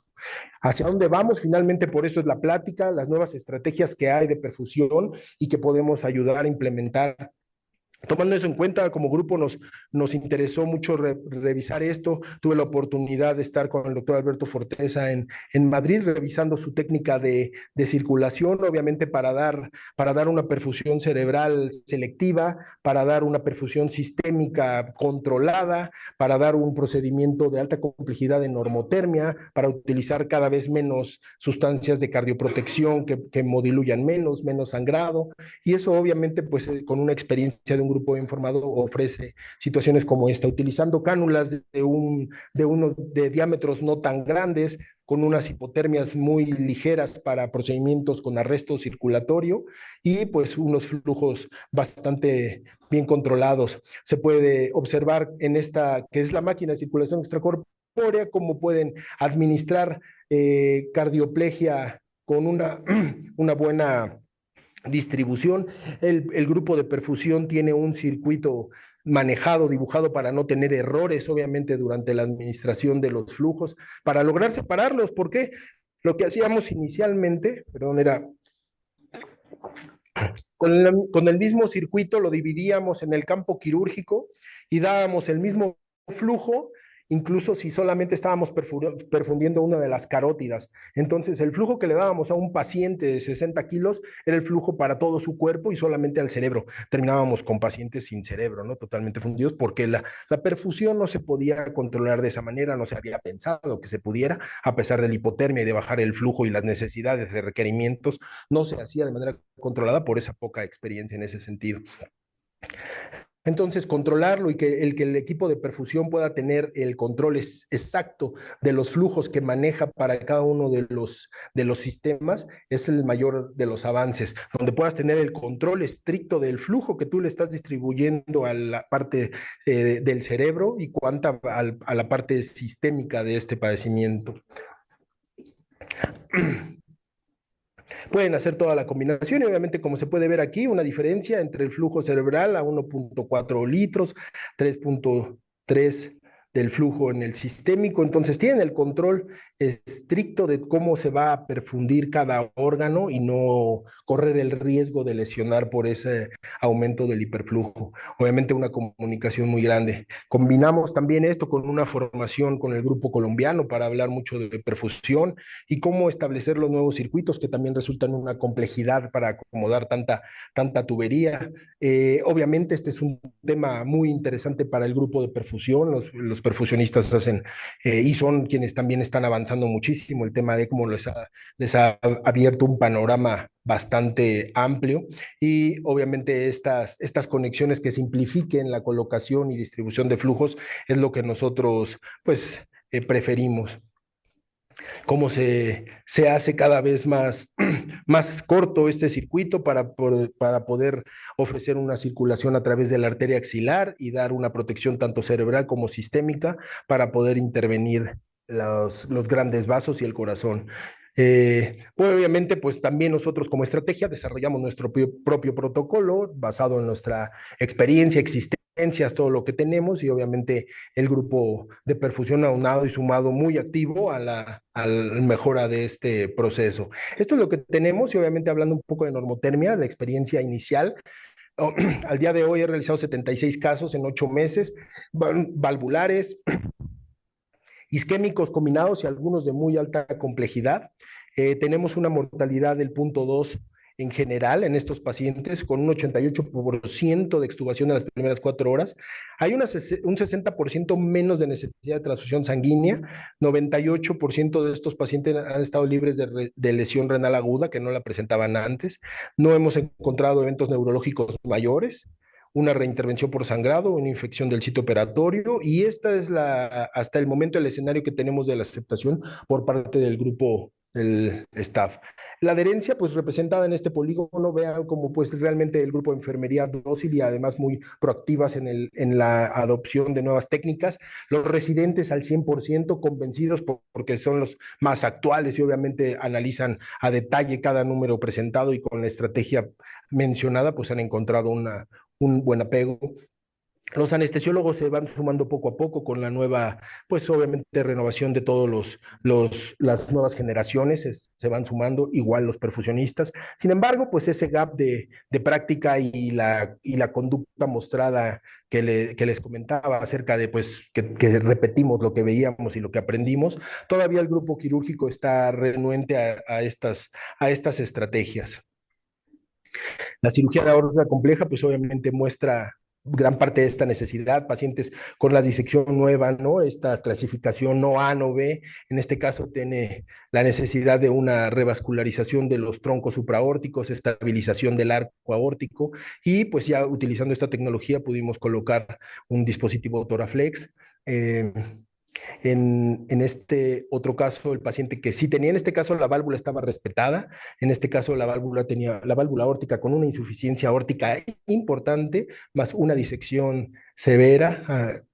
¿Hacia dónde vamos? Finalmente, por eso es la plática, las nuevas estrategias que hay de perfusión y que podemos ayudar a implementar. Tomando eso en cuenta, como grupo nos interesó mucho revisar esto. Tuve la oportunidad de estar con el doctor Alberto Forteza en Madrid, revisando su técnica de circulación, obviamente para dar una perfusión cerebral selectiva, para dar una perfusión sistémica controlada, para dar un procedimiento de alta complejidad en normotermia, para utilizar cada vez menos sustancias de cardioprotección que modiluyan menos sangrado, y eso obviamente pues con una experiencia de un grupo informado ofrece situaciones como esta, utilizando cánulas de diámetros no tan grandes, con unas hipotermias muy ligeras para procedimientos con arresto circulatorio y pues unos flujos bastante bien controlados. Se puede observar en esta, que es la máquina de circulación extracorpórea, cómo pueden administrar cardioplegia con una buena distribución. El grupo de perfusión tiene un circuito manejado, dibujado para no tener errores, obviamente, durante la administración de los flujos, para lograr separarlos, porque lo que hacíamos inicialmente, perdón, era con el mismo circuito lo dividíamos en el campo quirúrgico y dábamos el mismo flujo, incluso si solamente estábamos perfundiendo una de las carótidas. Entonces, el flujo que le dábamos a un paciente de 60 kilos era el flujo para todo su cuerpo y solamente al cerebro. Terminábamos con pacientes sin cerebro, ¿no? Totalmente fundidos, porque la perfusión no se podía controlar de esa manera, no se había pensado que se pudiera, a pesar de la hipotermia y de bajar el flujo y las necesidades de requerimientos, no se hacía de manera controlada por esa poca experiencia en ese sentido. Entonces, controlarlo y que el equipo de perfusión pueda tener el control exacto de los flujos que maneja para cada uno de los sistemas es el mayor de los avances, donde puedas tener el control estricto del flujo que tú le estás distribuyendo a la parte del cerebro y cuánta a la parte sistémica de este padecimiento. Pueden hacer toda la combinación y obviamente, como se puede ver aquí, una diferencia entre el flujo cerebral a 1.4 litros, 3.3 del flujo en el sistémico. Entonces tienen el control estricto de cómo se va a perfundir cada órgano y no correr el riesgo de lesionar por ese aumento del hiperflujo. Obviamente una comunicación muy grande. Combinamos también esto con una formación con el grupo colombiano para hablar mucho de perfusión y cómo establecer los nuevos circuitos que también resultan una complejidad para acomodar tanta tubería. Obviamente este es un tema muy interesante para el grupo de perfusión, los perfusionistas hacen y son quienes también están avanzando muchísimo el tema de cómo les ha abierto un panorama bastante amplio y obviamente estas conexiones que simplifiquen la colocación y distribución de flujos es lo que nosotros pues preferimos. Cómo se hace cada vez más corto este circuito para poder ofrecer una circulación a través de la arteria axilar y dar una protección tanto cerebral como sistémica para poder intervenir los grandes vasos y el corazón. Pues obviamente, pues también nosotros como estrategia desarrollamos nuestro propio protocolo basado en nuestra experiencia, existencias, todo lo que tenemos y obviamente el grupo de perfusión aunado y sumado muy activo a la mejora de este proceso. Esto es lo que tenemos y obviamente hablando un poco de normotermia, la experiencia inicial. Oh, al día de hoy he realizado 76 casos en 8 meses, valvulares, isquémicos combinados y algunos de muy alta complejidad. Tenemos una mortalidad del 0.2 en general en estos pacientes, con un 88% de extubación en las primeras 4 horas. Hay un 60% menos de necesidad de transfusión sanguínea. 98% de estos pacientes han estado libres de lesión renal aguda, que no la presentaban antes. No hemos encontrado eventos neurológicos mayores, una reintervención por sangrado, una infección del sitio operatorio, y esta es hasta el momento el escenario que tenemos de la aceptación por parte del grupo del staff. La adherencia, pues representada en este polígono, vean como pues realmente el grupo de enfermería dócil y además muy proactivas en la adopción de nuevas técnicas, los residentes al 100% convencidos porque son los más actuales y obviamente analizan a detalle cada número presentado y con la estrategia mencionada, pues han encontrado un buen apego. Los anestesiólogos se van sumando poco a poco con la nueva, pues obviamente renovación de todos las nuevas generaciones, se van sumando, igual los perfusionistas. Sin embargo, pues ese gap de práctica y la conducta mostrada que les comentaba acerca de pues que repetimos lo que veíamos y lo que aprendimos, todavía el grupo quirúrgico está renuente a estas estrategias. La cirugía aórtica compleja, pues obviamente muestra gran parte de esta necesidad, pacientes con la disección nueva, ¿no? Esta clasificación no A, no B, en este caso tiene la necesidad de una revascularización de los troncos supraórticos, estabilización del arco aórtico, y pues ya utilizando esta tecnología pudimos colocar un dispositivo Toraflex. En este otro caso, el paciente que sí tenía, en este caso la válvula estaba respetada, en este caso la válvula tenía la válvula aórtica con una insuficiencia aórtica importante, más una disección severa,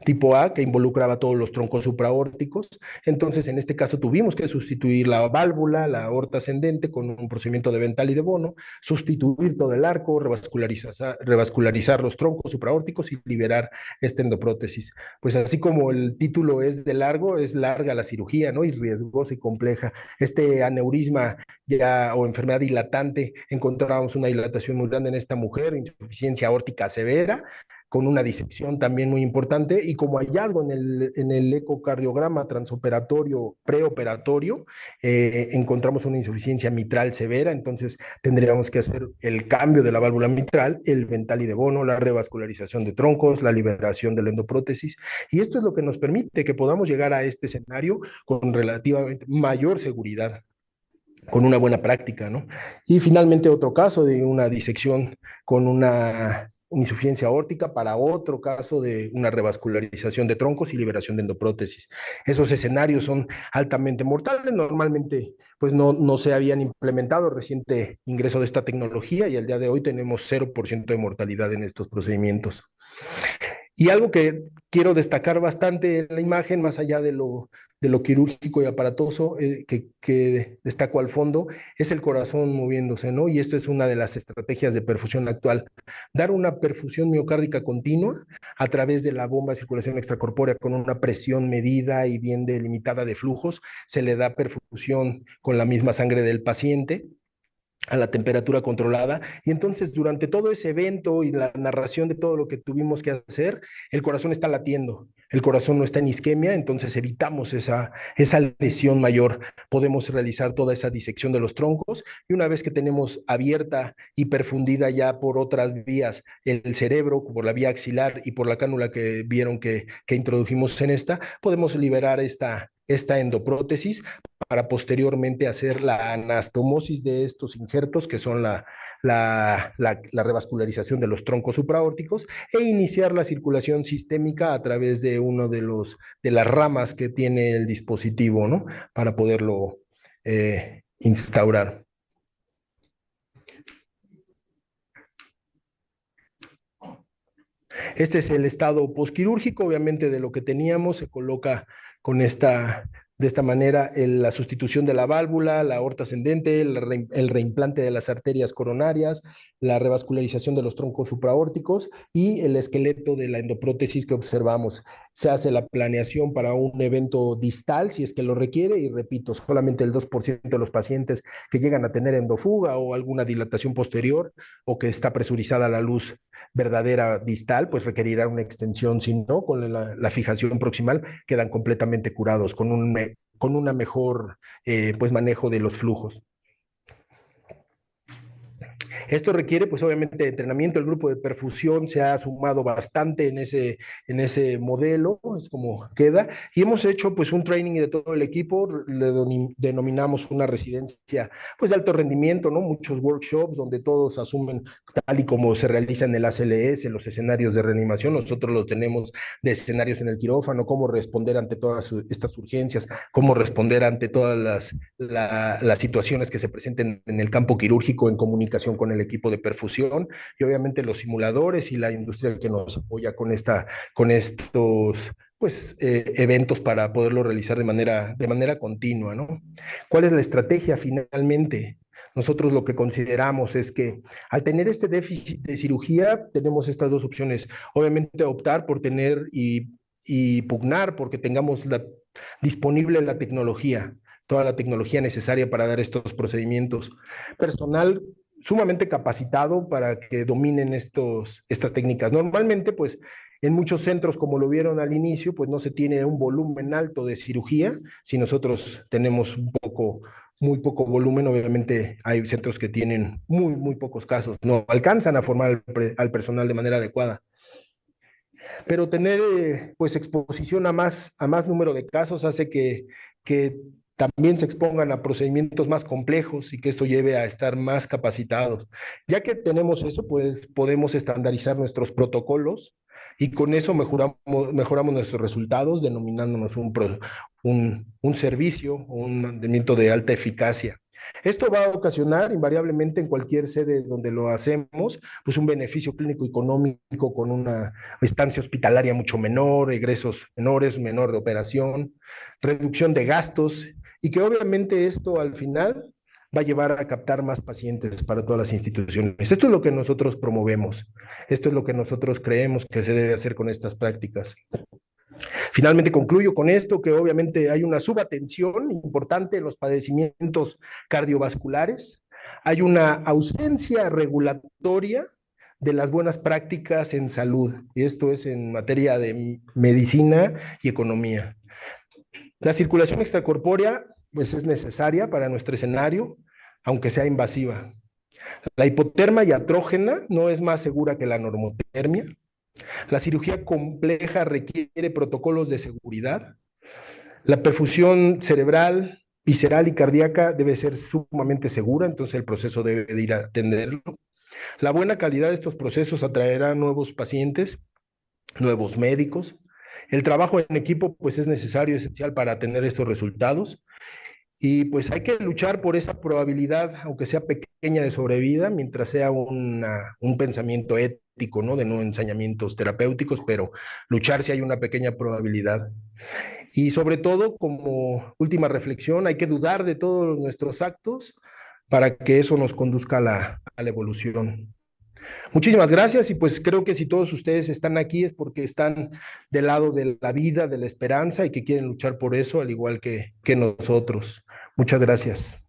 tipo A, que involucraba todos los troncos supraórticos. Entonces, en este caso tuvimos que sustituir la válvula, la aorta ascendente, con un procedimiento de Ventali de Bono, sustituir todo el arco, revascularizar los troncos supraórticos y liberar esta endoprótesis. Pues así como el título es de largo, es larga la cirugía, ¿no? Y riesgosa y compleja. Este aneurisma ya o enfermedad dilatante, encontramos una dilatación muy grande en esta mujer, insuficiencia aórtica severa, con una disección también muy importante y como hallazgo en el ecocardiograma transoperatorio, preoperatorio, encontramos una insuficiencia mitral severa, entonces tendríamos que hacer el cambio de la válvula mitral, el Ventali de Bono, la revascularización de troncos, la liberación de la endoprótesis, y esto es lo que nos permite que podamos llegar a este escenario con relativamente mayor seguridad, con una buena práctica, ¿no? Y finalmente otro caso de una disección con una insuficiencia aórtica para otro caso de una revascularización de troncos y liberación de endoprótesis. Esos escenarios son altamente mortales, normalmente pues no se habían implementado reciente ingreso de esta tecnología y al día de hoy tenemos 0% de mortalidad en estos procedimientos. Y algo que quiero destacar bastante en la imagen, más allá de lo quirúrgico y aparatoso que destaco al fondo, es el corazón moviéndose, ¿no? Y esta es una de las estrategias de perfusión actual. Dar una perfusión miocárdica continua a través de la bomba de circulación extracorpórea con una presión medida y bien delimitada de flujos, se le da perfusión con la misma sangre del paciente a la temperatura controlada, y entonces durante todo ese evento y la narración de todo lo que tuvimos que hacer, el corazón está latiendo, el corazón no está en isquemia, entonces evitamos esa lesión mayor, podemos realizar toda esa disección de los troncos, y una vez que tenemos abierta y perfundida ya por otras vías el cerebro, por la vía axilar y por la cánula que vieron que introdujimos en esta, podemos liberar esta endoprótesis para posteriormente hacer la anastomosis de estos injertos, que son la revascularización de los troncos supraórticos, e iniciar la circulación sistémica a través de uno de las ramas que tiene el dispositivo, ¿no? Para poderlo instaurar. Este es el estado posquirúrgico, obviamente de lo que teníamos, se coloca con de esta manera la sustitución de la válvula, la aorta ascendente, el reimplante de las arterias coronarias, la revascularización de los troncos supraórticos y el esqueleto de la endoprótesis que observamos. Se hace la planeación para un evento distal, si es que lo requiere, y repito, solamente el 2% de los pacientes que llegan a tener endofuga o alguna dilatación posterior o que está presurizada la luz verdadera distal, pues requerirá una extensión, si no, con la fijación proximal quedan completamente curados, con una mejor pues manejo de los flujos. Esto requiere, pues obviamente, entrenamiento. El grupo de perfusión se ha sumado bastante en ese modelo, es como queda. Y hemos hecho, pues, un training de todo el equipo, le denominamos una residencia, pues, de alto rendimiento, ¿no? Muchos workshops donde todos asumen, tal y como se realiza en el ACLS, los escenarios de reanimación, nosotros lo tenemos de escenarios en el quirófano, cómo responder ante todas estas urgencias, cómo responder ante todas las situaciones que se presenten en el campo quirúrgico en comunicación con el equipo de perfusión, y obviamente los simuladores y la industria que nos apoya con estos pues eventos para poderlo realizar de manera continua, ¿no? ¿Cuál es la estrategia finalmente? Nosotros lo que consideramos es que al tener este déficit de cirugía tenemos estas dos opciones. Obviamente optar por tener y pugnar porque tengamos disponible la tecnología, toda la tecnología necesaria para dar estos procedimientos. Personal sumamente capacitado para que dominen estas técnicas. Normalmente, pues, en muchos centros, como lo vieron al inicio, pues no se tiene un volumen alto de cirugía. Si nosotros tenemos muy poco volumen, obviamente hay centros que tienen muy pocos casos, no alcanzan a formar al personal de manera adecuada. Pero tener pues exposición a más número de casos hace que también se expongan a procedimientos más complejos y que esto lleve a estar más capacitados. Ya que tenemos eso, pues podemos estandarizar nuestros protocolos y con eso mejoramos nuestros resultados, denominándonos un servicio, un mantenimiento de alta eficacia. Esto va a ocasionar invariablemente en cualquier sede donde lo hacemos, pues un beneficio clínico económico con una estancia hospitalaria mucho menor, egresos menores, menor de operación, reducción de gastos, y que obviamente esto al final va a llevar a captar más pacientes para todas las instituciones. Esto es lo que nosotros promovemos, esto es lo que nosotros creemos que se debe hacer con estas prácticas. Finalmente concluyo con esto, que obviamente hay una subatención importante en los padecimientos cardiovasculares, hay una ausencia regulatoria de las buenas prácticas en salud, y esto es en materia de medicina y economía. La circulación extracorpórea pues es necesaria para nuestro escenario, aunque sea invasiva. La hipotermia iatrógena no es más segura que la normotermia. La cirugía compleja requiere protocolos de seguridad. La perfusión cerebral, visceral y cardíaca debe ser sumamente segura, entonces el proceso debe de ir a atenderlo. La buena calidad de estos procesos atraerá nuevos pacientes, nuevos médicos. El trabajo en equipo pues es necesario, esencial para tener estos resultados. Y pues hay que luchar por esa probabilidad, aunque sea pequeña, de sobrevida, mientras sea un pensamiento ético, ¿no? De no ensañamientos terapéuticos, pero luchar si hay una pequeña probabilidad. Y sobre todo, como última reflexión, hay que dudar de todos nuestros actos para que eso nos conduzca a la evolución. Muchísimas gracias y pues creo que si todos ustedes están aquí es porque están del lado de la vida, de la esperanza y que quieren luchar por eso, al igual que nosotros. Muchas gracias.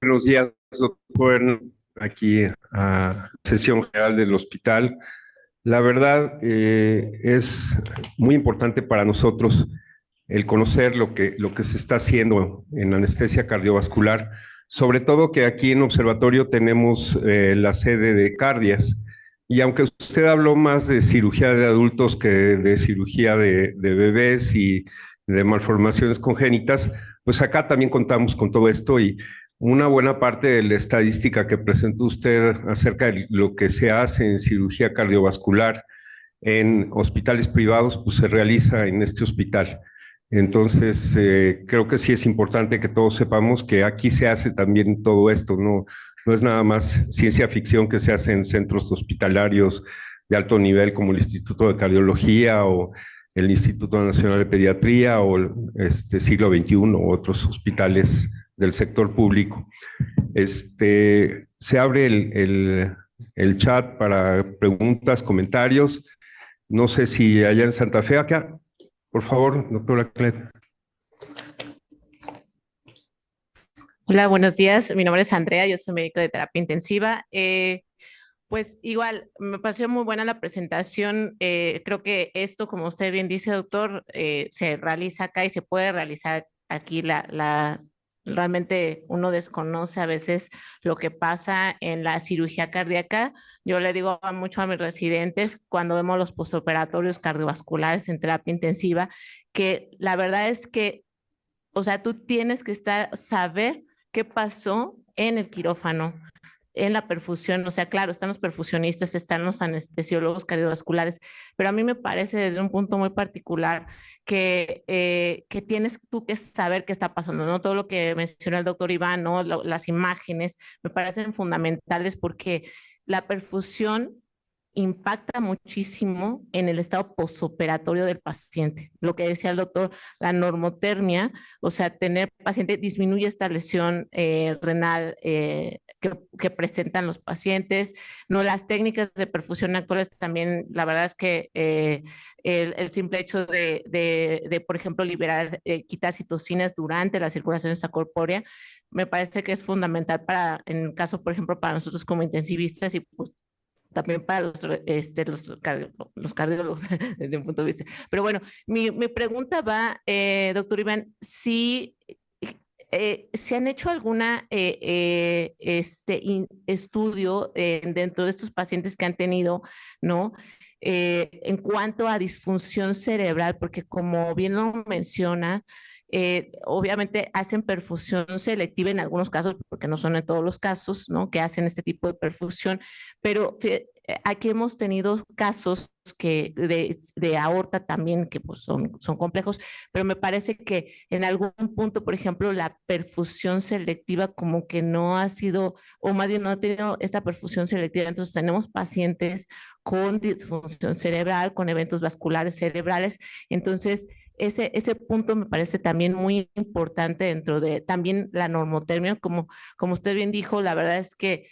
Buenos días, doctor. Aquí a sesión general del hospital. La verdad es muy importante para nosotros el conocer lo que se está haciendo en anestesia cardiovascular, sobre todo que aquí en Observatorio tenemos la sede de Cardias. Y aunque usted habló más de cirugía de adultos que de cirugía de bebés y de malformaciones congénitas, pues acá también contamos con todo esto y una buena parte de la estadística que presentó usted acerca de lo que se hace en cirugía cardiovascular en hospitales privados, pues se realiza en este hospital. Entonces, creo que sí es importante que todos sepamos que aquí se hace también todo esto, no es nada más ciencia ficción que se hace en centros hospitalarios de alto nivel como el Instituto de Cardiología o el Instituto Nacional de Pediatría o Siglo XXI u otros hospitales del sector público. Se abre el chat para preguntas, comentarios. No sé si allá en Santa Fe, acá, por favor, doctora Clet. Hola, buenos días. Mi nombre es Andrea, yo soy médico de terapia intensiva. Pues igual, me pareció muy buena la presentación. Creo que esto, como usted bien dice, doctor, se realiza acá y se puede realizar aquí. Realmente uno desconoce a veces lo que pasa en la cirugía cardíaca. Yo le digo mucho a mis residentes cuando vemos los postoperatorios cardiovasculares en terapia intensiva, que la verdad es que, o sea, tú tienes que saber qué pasó en el quirófano, en la perfusión, o sea, claro, están los perfusionistas, están los anestesiólogos cardiovasculares, pero a mí me parece desde un punto muy particular que tienes tú que saber qué está pasando, ¿no? Todo lo que mencionó el doctor Iván, ¿no? Las imágenes me parecen fundamentales porque la perfusión impacta muchísimo en el estado posoperatorio del paciente. Lo que decía el doctor, la normotermia, o sea, tener paciente disminuye esta lesión renal que presentan los pacientes. No, las técnicas de perfusión actuales también, la verdad es que el simple hecho por ejemplo, liberar, quitar citocinas durante la circulación extracorpórea, me parece que es fundamental en el caso, por ejemplo, para nosotros como intensivistas y pues también para los cardiólogos, desde un punto de vista. Pero bueno, mi pregunta va, doctor Iván, si ¿se han hecho alguna estudio dentro de estos pacientes que han tenido, ¿no? En cuanto a disfunción cerebral, porque como bien lo menciona, obviamente hacen perfusión selectiva en algunos casos, porque no son en todos los casos, ¿no? Que hacen este tipo de perfusión, pero aquí hemos tenido casos de aorta también, que pues son complejos, pero me parece que en algún punto, por ejemplo, la perfusión selectiva como que no ha sido, o más bien no ha tenido esta perfusión selectiva. Entonces tenemos pacientes con disfunción cerebral, con eventos vasculares cerebrales. Entonces, ese punto me parece también muy importante dentro de también la normotermia, como usted bien dijo, la verdad es que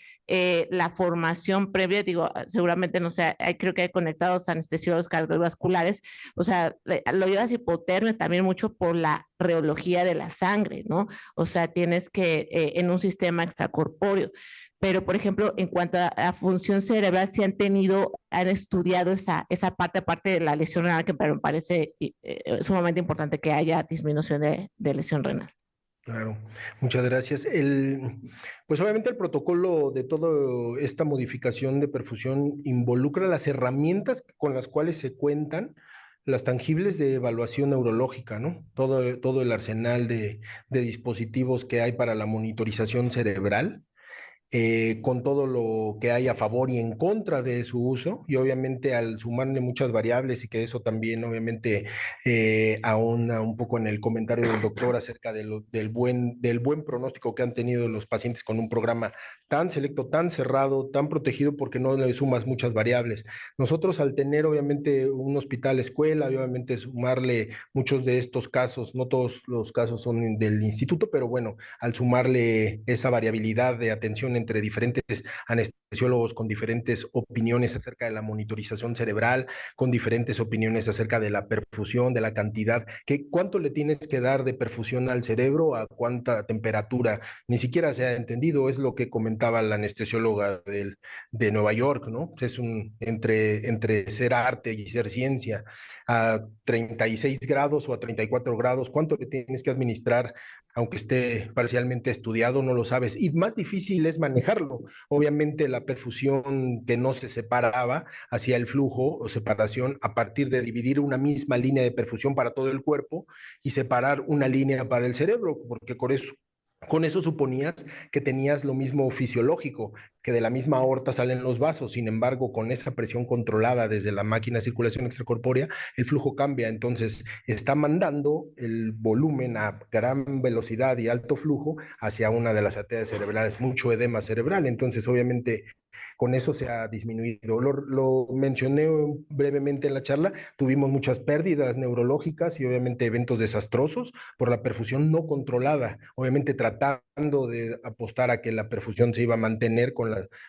la formación previa, digo, seguramente, no sé, creo que hay conectados anestesiólogos cardiovasculares, o sea, lo llevas hipotermia también mucho por la reología de la sangre, ¿no? O sea, tienes que, en un sistema extracorpóreo. Pero, por ejemplo, en cuanto a función cerebral, si han estudiado esa parte, aparte de la lesión renal, que me parece sumamente importante que haya disminución de lesión renal. Claro, muchas gracias. Pues obviamente el protocolo de toda esta modificación de perfusión involucra las herramientas con las cuales se cuentan, las tangibles de evaluación neurológica, ¿no? Todo el arsenal de dispositivos que hay para la monitorización cerebral. con todo lo que hay a favor y en contra de su uso, y obviamente al sumarle muchas variables y que eso también obviamente ahonda un poco en el comentario del doctor acerca del buen pronóstico que han tenido los pacientes con un programa tan selecto, tan cerrado, tan protegido, porque no le sumas muchas variables. Nosotros al tener obviamente un hospital escuela y obviamente sumarle muchos de estos casos, no todos los casos son del instituto, pero bueno, al sumarle esa variabilidad de atención entre diferentes anestesiólogos con diferentes opiniones acerca de la monitorización cerebral, con diferentes opiniones acerca de la perfusión, de la cantidad, que cuánto le tienes que dar de perfusión al cerebro, a cuánta temperatura, ni siquiera se ha entendido, es lo que comentaba la anestesióloga de Nueva York, ¿no? Es entre ser arte y ser ciencia, a 36 grados o a 34 grados, ¿cuánto le tienes que administrar? Aunque esté parcialmente estudiado, no lo sabes. Y más difícil es manejarlo. Obviamente la perfusión que no se separaba hacia el flujo o separación a partir de dividir una misma línea de perfusión para todo el cuerpo y separar una línea para el cerebro, porque con eso suponías que tenías lo mismo fisiológico, que de la misma aorta salen los vasos. Sin embargo, con esa presión controlada desde la máquina de circulación extracorpórea, el flujo cambia. Entonces, está mandando el volumen a gran velocidad y alto flujo hacia una de las arterias cerebrales, mucho edema cerebral. Entonces, obviamente, con eso se ha disminuido. Lo mencioné brevemente en la charla, tuvimos muchas pérdidas neurológicas y obviamente eventos desastrosos por la perfusión no controlada, obviamente tratando de apostar a que la perfusión se iba a mantener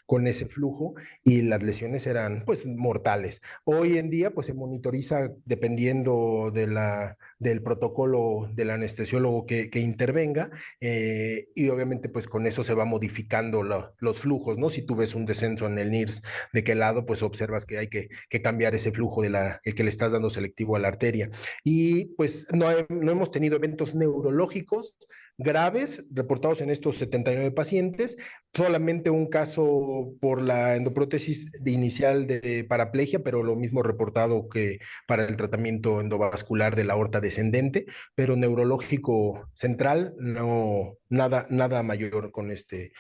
con ese flujo y las lesiones eran pues mortales. Hoy en día pues se monitoriza dependiendo del protocolo del anestesiólogo que intervenga y obviamente pues con eso se va modificando los flujos, ¿no? Si tú ves un descenso en el NIRS, de qué lado pues observas que hay que cambiar ese flujo el que le estás dando selectivo a la arteria. Y pues no hemos tenido eventos neurológicos graves reportados en estos 79 pacientes, solamente un caso por la endoprótesis inicial de paraplegia, pero lo mismo reportado que para el tratamiento endovascular de la aorta descendente, pero neurológico central, no, nada mayor con este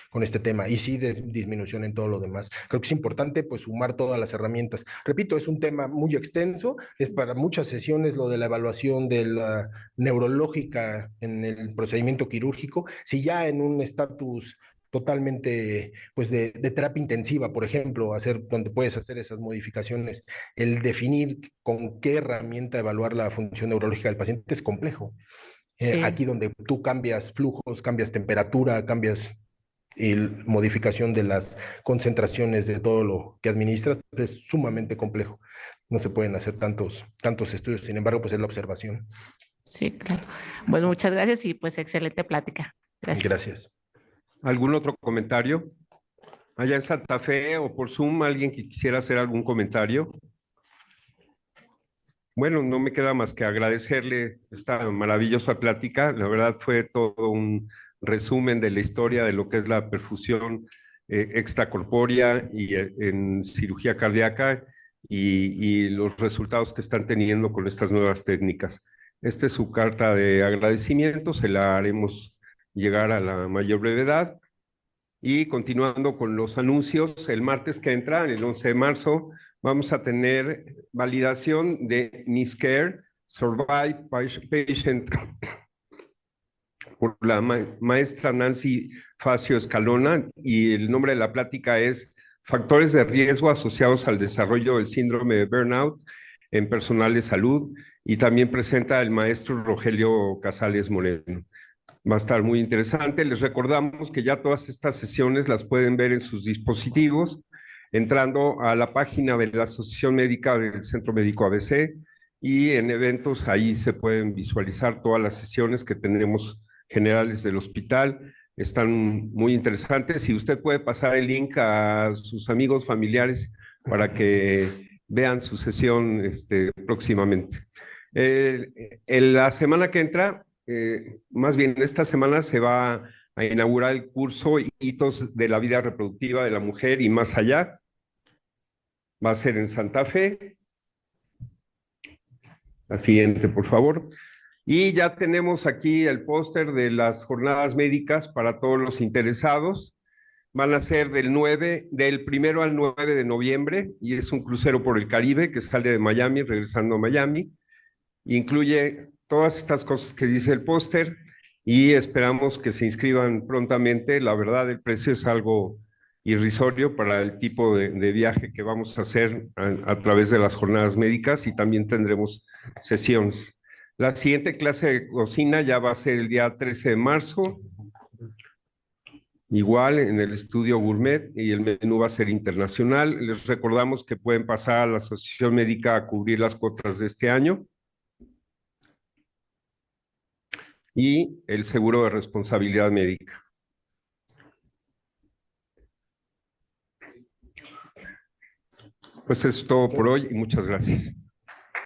tema. Y sí, disminución en todo lo demás. Creo que es importante pues sumar todas las herramientas. Repito, es un tema muy extenso, es para muchas sesiones lo de la evaluación de la neurológica en el procedimiento quirúrgico. Si ya en un estatus totalmente pues de terapia intensiva, por ejemplo, donde puedes hacer esas modificaciones, el definir con qué herramienta evaluar la función neurológica del paciente es complejo. Sí. Aquí donde tú cambias flujos, cambias temperatura, cambias modificación de las concentraciones de todo lo que administras, es sumamente complejo. No se pueden hacer tantos estudios, sin embargo, pues es la observación. Sí, claro. Bueno, muchas gracias y pues excelente plática. Gracias. Gracias. ¿Algún otro comentario? Allá en Santa Fe o por Zoom, alguien que quisiera hacer algún comentario. Bueno, no me queda más que agradecerle esta maravillosa plática. La verdad fue todo un resumen de la historia de lo que es la perfusión extracorpórea y en cirugía cardíaca y los resultados que están teniendo con estas nuevas técnicas. Esta es su carta de agradecimiento, se la haremos llegar a la mayor brevedad. Y continuando con los anuncios, el martes que entra, el 11 de marzo, vamos a tener validación de NISCARE, Survive Patient, por la maestra Nancy Facio Escalona, y el nombre de la plática es Factores de riesgo asociados al desarrollo del síndrome de burnout en personal de salud, y también presenta el maestro Rogelio Casales Moreno. Va a estar muy interesante. Les recordamos que ya todas estas sesiones las pueden ver en sus dispositivos, entrando a la página de la Asociación Médica del Centro Médico ABC, y en eventos ahí se pueden visualizar todas las sesiones que tenemos generales del hospital. Están muy interesantes y usted puede pasar el link a sus amigos, familiares, para que vean su sesión próximamente. La semana que entra, más bien esta semana, se va a inaugurar el curso Hitos de la Vida Reproductiva de la Mujer y Más Allá. Va a ser en Santa Fe. La siguiente, por favor. Y ya tenemos aquí el póster de las jornadas médicas para todos los interesados. van a ser del 1 al 9 de noviembre, y es un crucero por el Caribe que sale de Miami, regresando a Miami. Incluye todas estas cosas que dice el póster y esperamos que se inscriban prontamente. La verdad, el precio es algo irrisorio para el tipo de viaje que vamos a hacer a través de las jornadas médicas, y también tendremos sesiones. La siguiente clase de cocina ya va a ser el día 13 de marzo, igual en el estudio Gourmet, y el menú va a ser internacional. Les recordamos que pueden pasar a la Asociación Médica a cubrir las cuotas de este año. Y el seguro de responsabilidad médica. Pues eso es todo por hoy y muchas gracias.